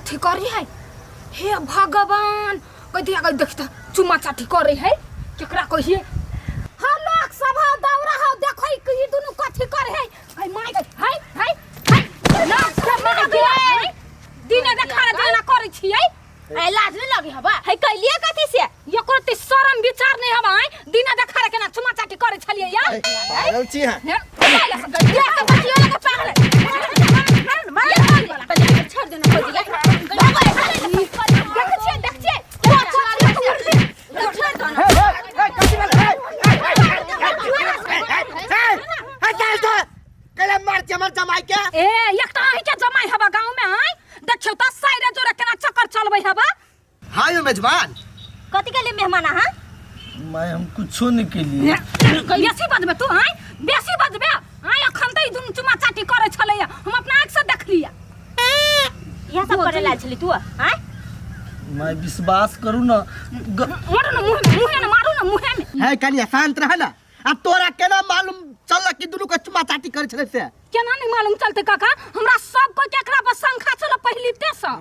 कथी करी है हे भगवान कथी अगर देखता चुमा चाटी करे है केकरा कहिए हां लोग सब दौरा हो देखो ई दुनु कथी करे है भाई माय हाय लोग सब माय दिने देखा जना करे छियै ए लाज नहीं लगे हबा है कइलिए कथी से एको ते शरम विचार नहीं हबा दिने देखा के ना चुमा चाटी करे छलिए यार पागल छी हां छोड़ देना मेजबान कथी के लिए मेहमान हां मैं हम कुछो नहीं के लिए बेसी बजबे तू हां बेसी बजबे हां अखन त ई दुनु चुमा चाटी करे छले हम अपना आंख से देख लिया यह सब करे ला छली तू हां मैं विश्वास करू ना मारो ना मुंह ना मारो ना मुंह में है कनिया शांत रह ना अब तोरा केना मालूम चल कि दुनु को चुमा चाटी करे छले से केना नहीं मालूम चलते काका हमरा सब को केकरा पर संखा चलो पहली ते से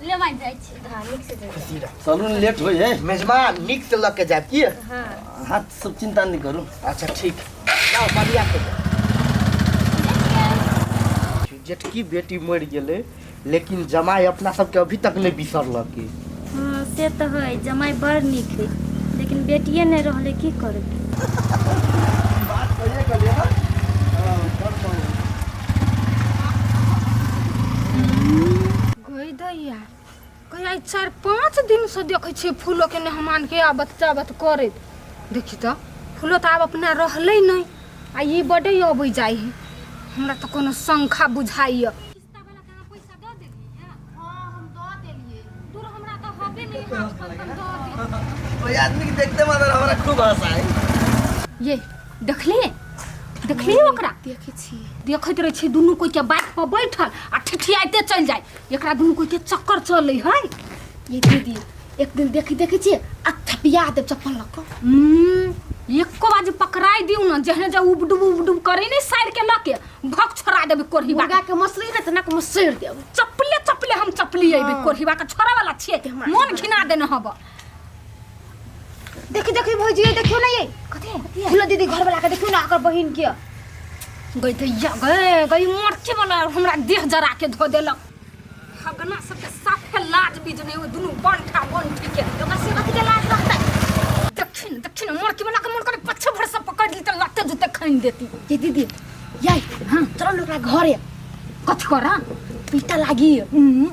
ले माय जाय छी हां निक से जाय चलू लेट होय है मेजबान निक से लग के जाब की हां हाथ सब चिंता नहीं करू अच्छा ठीक लाओ बढ़िया के जेठकी बेटी मर गेले लेकिन जमाई अपना सब के अभी तक नहीं बिसरल के हां से तो है जमाई बड़ निक है लेकिन बेटिए नहीं रहले की करे बात कहिए कले हां गई दैया कहिया 4-5 दिन से देखे छी फूलो के मेहमान के बच्चा करे देखी तो फूलो तो अब अपना रहले नहीं आ ई बड़े अबै जाई है हमरा तो कोनो संखा बुझाई किस्ता वाला का पैसा द देलिए हां हम द देलिए दूर हमरा तो हबे नहीं हां द दे ओए आदमी के देखते मादर हमरा खूब हंसा है ये देखली ओकरा देखे छी देखत रहे छी दुनु कोई के बाइक पर बैठल आ ठिठियाते चल जाय एकरा दुनु कोई के चक्कर चले है ये दीदी एक दिन देखी छी आ थपिया दे चप्पल लक एको बाजी पकड़ाई दिउ न जहने जे उबडुब करे नहीं साइड के लके भक छोड़ा देबे कोरही मुर्गा के मसली न तना के मसर देब चप्पले हम चप्पली आइबे कोरहीबा के छोरा वाला छिए मन घिना देने हब देखी भौजी देखियो ना ये कथि फूला दीदी घर वाला के देखियो ना आकर बहिन के गई दैया गई मरचे वाला हमरा देह जरा के धो देलक हगना सब के साफे लाज बीज ने दुनु बंठा बंठी के ओकरा से कथि के लाज रखता दक्षिण मरके वाला के मन करे पछे भर से पकड़ ली त लत्ते जुते खैन देती ये दीदी याई हां चलो लोकरा घरे कथि करा पीटा लागी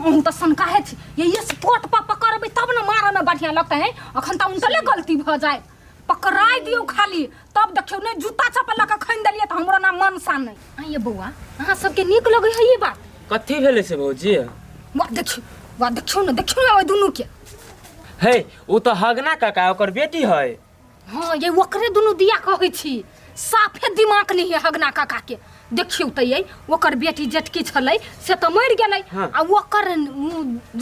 हम तो शंका है ये स्पॉट पर पकड़बे तब ना मारे में बढ़िया लगता है अखन त उनटले गलती भ जाए पकड़ाई दियो खाली तब देखियो ने जूता चप्पल लगा खैन देलिए त हमरा ना मन सा नहीं आ ये बौआ अहाँ सबके नीक लगे है ये बात कथि भेले से भौजी वाह देखियो ना दुनु के हे उ तो हगना काका ओकर बेटी है हां ये ओकरे दुनु दिया कहै छी साफे दिमाग नहीं है हगना काका के देखियो त ये ओकर बेटी जेटकी छलै से त मर गेलै आ ओकर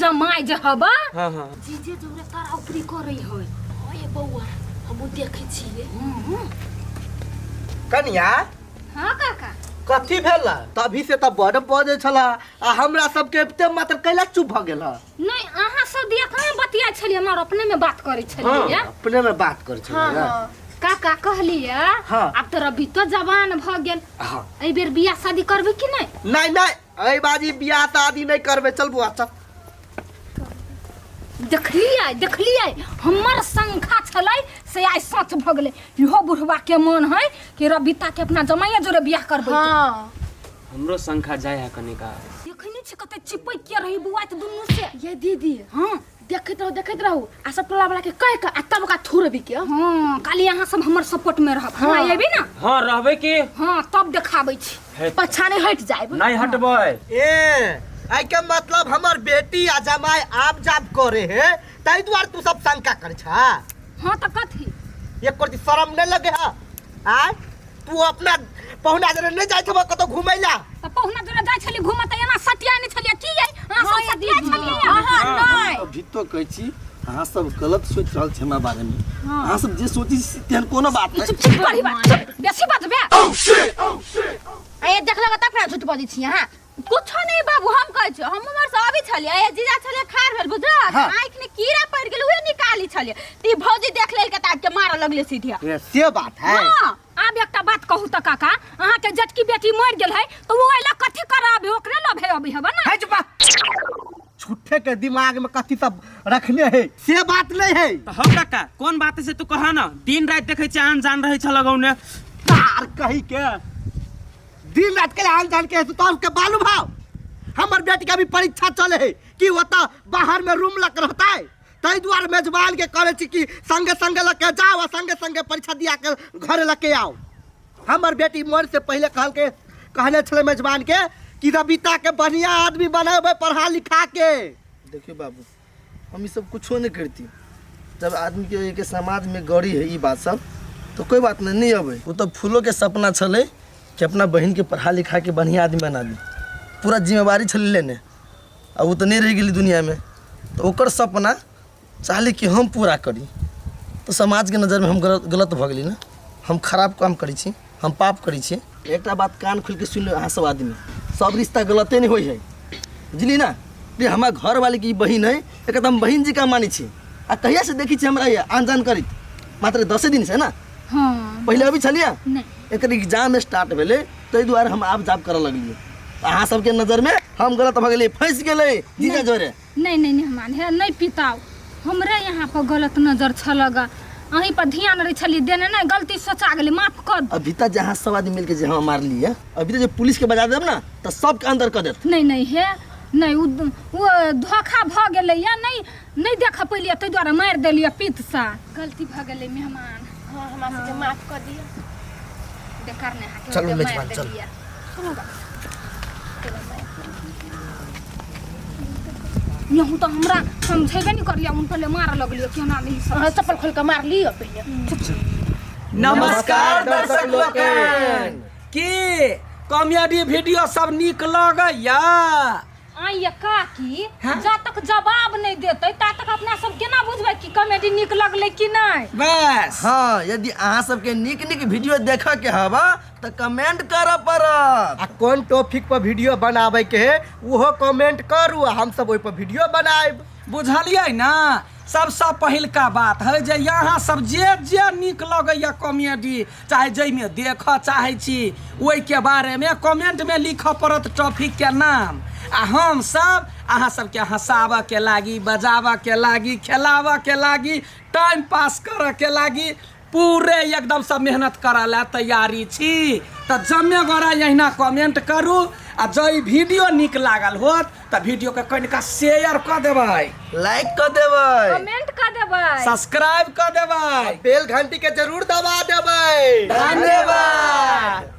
जमाई जे हबा हां जीजे जोरे तारा ऊपरी करे है ओए बौआ हम देखे छी कन्या हां काका कथि भेल तभी से त बड़ बजे छला आ हमरा सब के ते मात्र कैला चुप भ गेल नहीं अहाँ सब दिया कहां बतिया छलिए हमर अपने में बात करे छलिए अपने में बात कर छलिए काका कहलिए अब तो रबी तो जवान भ गेल ए बेर बियाह शादी करबे कि नहीं नहीं ए बाजी बियाह शादी नहीं करबे चल बुआ चल देखलिए हमर संखा छलै से आइ सच भ गेलै इहो बुढ़वा के मन है कि रबिता के अपना जमाइया जोरे बियाह करबै हां हमरो संखा जाय है कनिका देखनी छ कते चिपै के रही बुआ त दुनु से ये दीदी हां देखत रहू आ सब टोला वाला के कह के आ तब का थोड़बी के हां काली यहां सब हमर सपोर्ट में रहब हां आइबे ना हां रहबे की हां तब देखाबै छी पछाने हट जाइब नहीं हटबै ए आई के मतलब हमर बेटी आ जमाई आप जाब करे है तै द्वार तू सब शंका कर छा हां त कथि एक कोती शर्म नहीं लगे है आ तू अपना पहुना जरे नहीं जाय छबो कतो घुमैला त पहुना जरे जाय छली घुमत एना सटिया नहीं छलिए की है हां सब सटिया छलिए हां नहीं अभी तो कहै छी अहाँ सब गलत सोच रहल छै हमरा बारे में अहाँ सब जे सोची तेहन कोनो बात नहीं चुप बड़ी बात बेसी बात बे ए देखला तक ना झूठ बोली छी हां कुछ नहीं बाबू हम कहै छी हम उमर से अभी छलिए ए जीजा छलिए खार भेल बुझल आँख में कीड़ा पड़ गेल उहे निकाली छलिए ती भौजी देख लेल के ताक के मार लगले सीधिया ये से बात है। हां आब एकटा बात कहू त काका अहाँ के जटकी बेटी मर गेल है तो वो एला कथि कराबे ओकरे लभे अभी हबे ना है चुप झूठे के दिमाग में कथि सब रखने है से बात नहीं है। तो हो काका कौन बात से तू कहा ना दिन रात देखे छ आन जान रहे छ लगौने तार कही के दिन रात के आन जान के तो उसके बालू भाव हमर बेटी का भी परीक्षा चले है कि वो तो बाहर में रूम लग रहता है तई द्वार मेजबान के करे छी कि संगे संगे लके जाओ और संगे संगे परीक्षा दिया के घर लके आओ। हमर बेटी मोर से पहले कहने छले मेजबान के कि रबिता के बढ़िया आदमी बनावे पढ़ा लिखा के। देखिए बाबू हम ये सब कुछो नहीं करती जब आदमी के समाज में गड़ी है ये बात सब तो कोई बात नहीं अबे वो तो फूलों के सपना छले कि अपना बहन के पढ़ा लिखा के बढ़िया आदमी बना दी पूरा जिम्मेवारी छले लेने अब वो तो नहीं रह गई दुनिया में तो ओकर सपना चाहले कि हम पूरा करी तो समाज के नज़र में हम गलत भ गई ना हम खराब काम करी छी हम पाप करी छी। एक बात कान खोल के सुन लो अहाँ सब आदमी सब रिश्ता गलते नहीं होई है बुझली ना ये हमार घर वाले की बहन है एकदम बहन जी का मानी छी आ कहिया से देखी छी हमरा ये आन करी मात्र 10 दिन से ना। हां पहले अभी छलिए नहीं एक एग्जाम स्टार्ट भेले तै द्वारा हम आप जाप करे लगलिए अहाँ सबके नजर में हम गलत भ गेलिए फंस गेले जीजा जोरे नहीं नहीं नहीं मान है नहीं पिताओ हमरे यहाँ पर गलत नजर छलगा अहीं पर ध्यान रही छली देने नहीं गलती सोचा गेली माफ कर दो। अभी तक जहाँ सब आदमी मिलके जे हम मार लिए अभी तक जो पुलिस के बजा देब ना तो सबके अंदर कर देत। नहीं नहीं है नहीं वो धोखा भ गेलै या नहीं देखा पइलिए तै द्वारा मार देलिए पित सा गलती भ गेलै मेहमान। हां हमरा से माफ कर दिया बेकार ने हाथ चलो मेजबान चल यहू तो हमरा समझेबे नहीं करिया उन पहले मार लगलिए कि हमरा नहीं हां चप्पल खोल के मार लियो पहले। नमस्कार दर्शक लोकन की कॉमेडी वीडियो सब निक लगैया आइए काकी जा तक जवाब नहीं देते ता तक अपना सब केना बुझबै कि कॉमेडी निक लगले कि नहीं बस। हाँ यदि अहाँ सबके निक निक वीडियो देखे के हवा तो कमेंट कर पड़त आ कौन टॉपिक पर वीडियो बनावे के है वो कमेंट करू हम सब ओइ पर वीडियो बनाएब बुझलिए ना सबसे पहिलका बात है जे यहाँ सब जे निक लगैया कॉमेडी चाहे जैमे देख चाहे छी ओहि के बारे में कमेंट में लिख पड़त टॉपिक के नाम आ हम सब अहाँ सबके हंसाबे के लागी बजाबे के लागी खेलाबे के लागी टाइम पास करे के लागी पूरे एकदम सब मेहनत करे ला तैयारी छी तो जमे गोरा यहिना कमेंट करू आ जई वीडियो निक लागल होत तो वीडियो के कनिका शेयर कर देबै लाइक कर देबै कमेंट कर देबै सब्सक्राइब कर देबै बेल घंटी के जरूर दबा देबै। धन्यवाद।